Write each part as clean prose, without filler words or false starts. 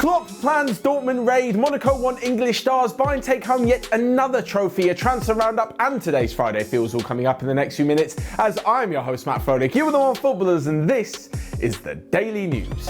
Klopp plans Dortmund raid, Monaco want English stars, Bayern take home yet another trophy, a transfer roundup, and today's Friday feels all coming up in the next few minutes as I'm your host Matt Frolic, you are the OneFootballers, and this is the Daily News.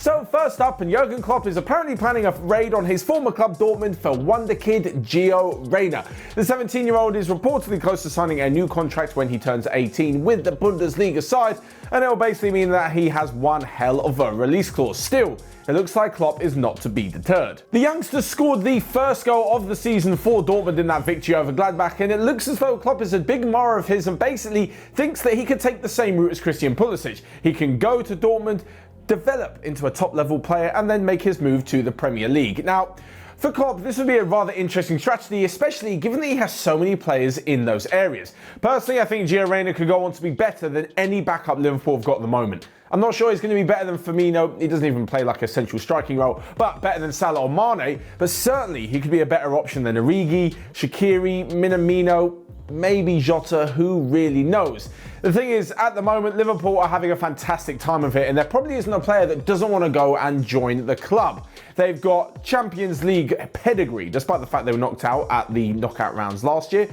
So first up, and Jurgen Klopp is apparently planning a raid on his former club Dortmund for wonder kid Gio Reyna. The 17-year-old is reportedly close to signing a new contract when he turns 18 with the Bundesliga side, and it will basically mean that he has one hell of a release clause. Still, it looks like Klopp is not to be deterred. The youngster scored the first goal of the season for Dortmund in that victory over Gladbach, and it looks as though Klopp is a big admirer of his and basically thinks that he could take the same route as Christian Pulisic. He can go to Dortmund, develop into a top-level player, and then make his move to the Premier League. Now, for Klopp, this would be a rather interesting strategy, especially given that he has so many players in those areas. Personally, I think Gio Reyna could go on to be better than any backup Liverpool have got at the moment. I'm not sure he's going to be better than Firmino. He doesn't even play like a central striking role, but better than Salah or Mane. But certainly, he could be a better option than Origi, Shaqiri, Minamino, maybe Jota, who really knows. The thing is, at the moment, Liverpool are having a fantastic time of it, and there probably isn't a player that doesn't want to go and join the club. They've got Champions League pedigree, despite the fact they were knocked out at the knockout rounds last year.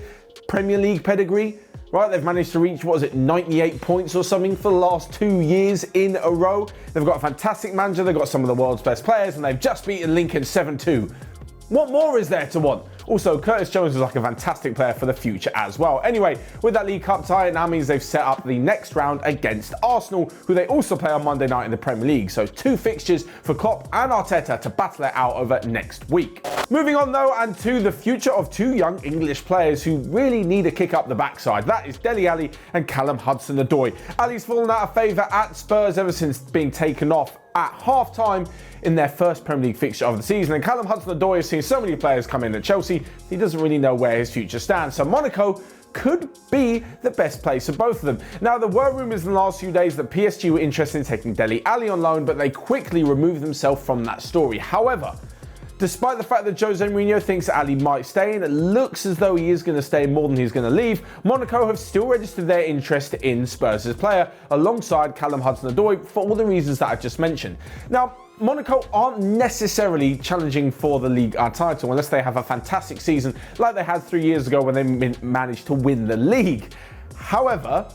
Premier League pedigree, right? They've managed to reach, 98 points or something for the last 2 years in a row. They've got a fantastic manager, they've got some of the world's best players, and they've just beaten Lincoln 7-2. What more is there to want? Also, Curtis Jones is like a fantastic player for the future as well. Anyway, with that League Cup tie, it now means they've set up the next round against Arsenal, who they also play on Monday night in the Premier League. So 2 fixtures for Klopp and Arteta to battle it out over next week. Moving on though, and to the future of 2 young English players who really need a kick up the backside. That is Dele Alli and Callum Hudson-Odoi. Ali's fallen out of favour at Spurs ever since being taken off at half-time in their first Premier League fixture of the season, and Callum Hudson-Odoi has seen so many players come in at Chelsea, he doesn't really know where his future stands. So Monaco could be the best place for both of them. Now, there were rumours in the last few days that PSG were interested in taking Dele Alli on loan, but they quickly removed themselves from that story. However, despite the fact that Jose Mourinho thinks Ali might stay, and it looks as though he is going to stay more than he's going to leave, Monaco have still registered their interest in Spurs' player alongside Callum Hudson-Odoi for all the reasons that I've just mentioned. Now, Monaco aren't necessarily challenging for the Ligue 1 title unless they have a fantastic season like they had 3 years ago when they managed to win the league. However,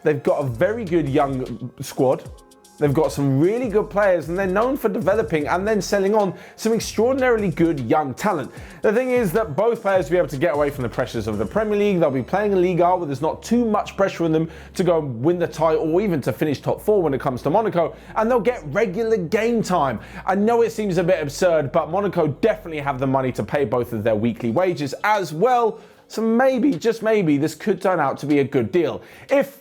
they've got a very good young squad. They've got some really good players, and they're known for developing and then selling on some extraordinarily good young talent. The thing is that both players will be able to get away from the pressures of the Premier League. They'll be playing in Ligue 1 where there's not too much pressure on them to go and win the title or even to finish top 4 when it comes to Monaco, and they'll get regular game time. I know it seems a bit absurd, but Monaco definitely have the money to pay both of their weekly wages as well. So maybe, just maybe, this could turn out to be a good deal. If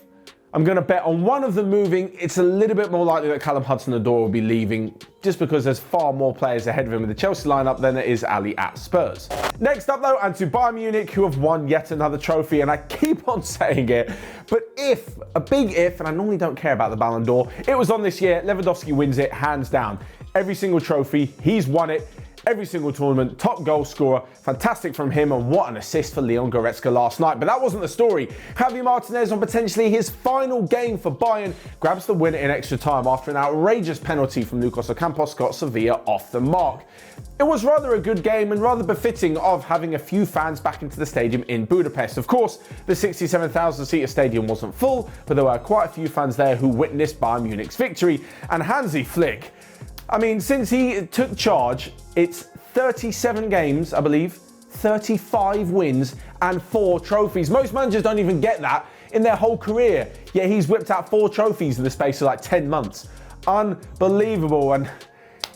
I'm going to bet on one of them moving, it's a little bit more likely that Callum Hudson-Odoi will be leaving, just because there's far more players ahead of him in the Chelsea lineup than it is Ali at Spurs. Next up though, and to Bayern Munich, who have won yet another trophy, and I keep on saying it, but if, a big if, and I normally don't care about the Ballon d'Or, it was on this year, Lewandowski wins it hands down. Every single trophy, he's won it. Every single tournament, top goal scorer, fantastic from him, and what an assist for Leon Goretzka last night. But that wasn't the story. Javi Martinez, on potentially his final game for Bayern, grabs the win in extra time after an outrageous penalty from Lucas Ocampos got Sevilla off the mark. It was rather a good game and rather befitting of having a few fans back into the stadium in Budapest. Of course, the 67,000-seater stadium wasn't full, but there were quite a few fans there who witnessed Bayern Munich's victory. And Hansi Flick, I mean, since he took charge, it's 37 games, I believe, 35 wins and 4 trophies. Most managers don't even get that in their whole career, yet he's whipped out 4 trophies in the space of like 10 months. Unbelievable. And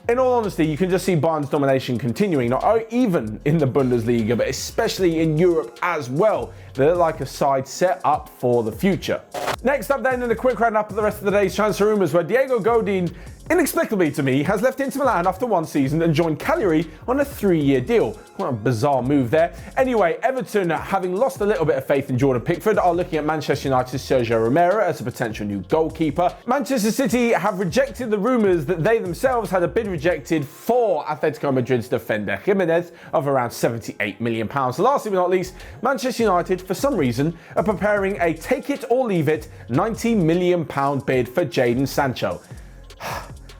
in all honesty, you can just see Bayern's domination continuing, not even in the Bundesliga, but especially in Europe as well. They look like a side set up for the future. Next up then, in a quick roundup of the rest of the day's transfer rumours, where Diego Godin, inexplicably to me, has left Inter Milan after 1 season and joined Cagliari on a 3-year deal. What a bizarre move there. Anyway, Everton, having lost a little bit of faith in Jordan Pickford, are looking at Manchester United's Sergio Romero as a potential new goalkeeper. Manchester City have rejected the rumours that they themselves had a bid rejected for Atletico Madrid's defender Jimenez of around £78 million. Lastly but not least, Manchester United for some reason, are preparing a take-it-or-leave-it £90 million bid for Jadon Sancho.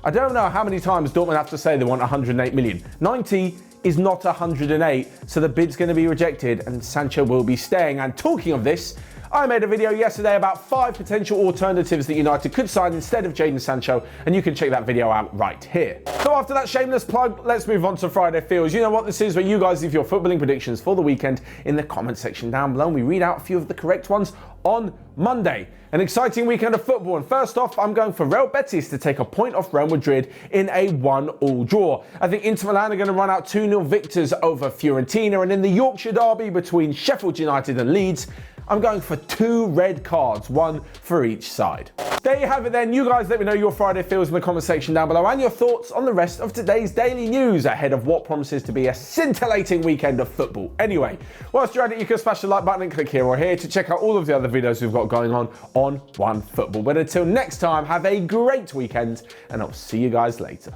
I don't know how many times Dortmund have to say they want 108 million. 90 is not 108, so the bid's going to be rejected and Sancho will be staying. And talking of this, I made a video yesterday about 5 potential alternatives that United could sign instead of Jadon Sancho, and you can check that video out right here. So after that shameless plug, let's move on to Friday Feels. You know what this is, where you guys leave your footballing predictions for the weekend in the comment section down below, and we read out a few of the correct ones on Monday. An exciting weekend of football, and first off, I'm going for Real Betis to take a point off Real Madrid in a 1-1 draw. I think Inter Milan are going to run out 2-0 victors over Fiorentina, and in the Yorkshire derby between Sheffield United and Leeds, I'm going for 2 red cards, 1 for each side. There you have it then. You guys let me know your Friday feels in the comment section down below and your thoughts on the rest of today's daily news ahead of what promises to be a scintillating weekend of football. Anyway, whilst you're at it, you can smash the like button and click here or here to check out all of the other videos we've got going on OneFootball. But until next time, have a great weekend and I'll see you guys later.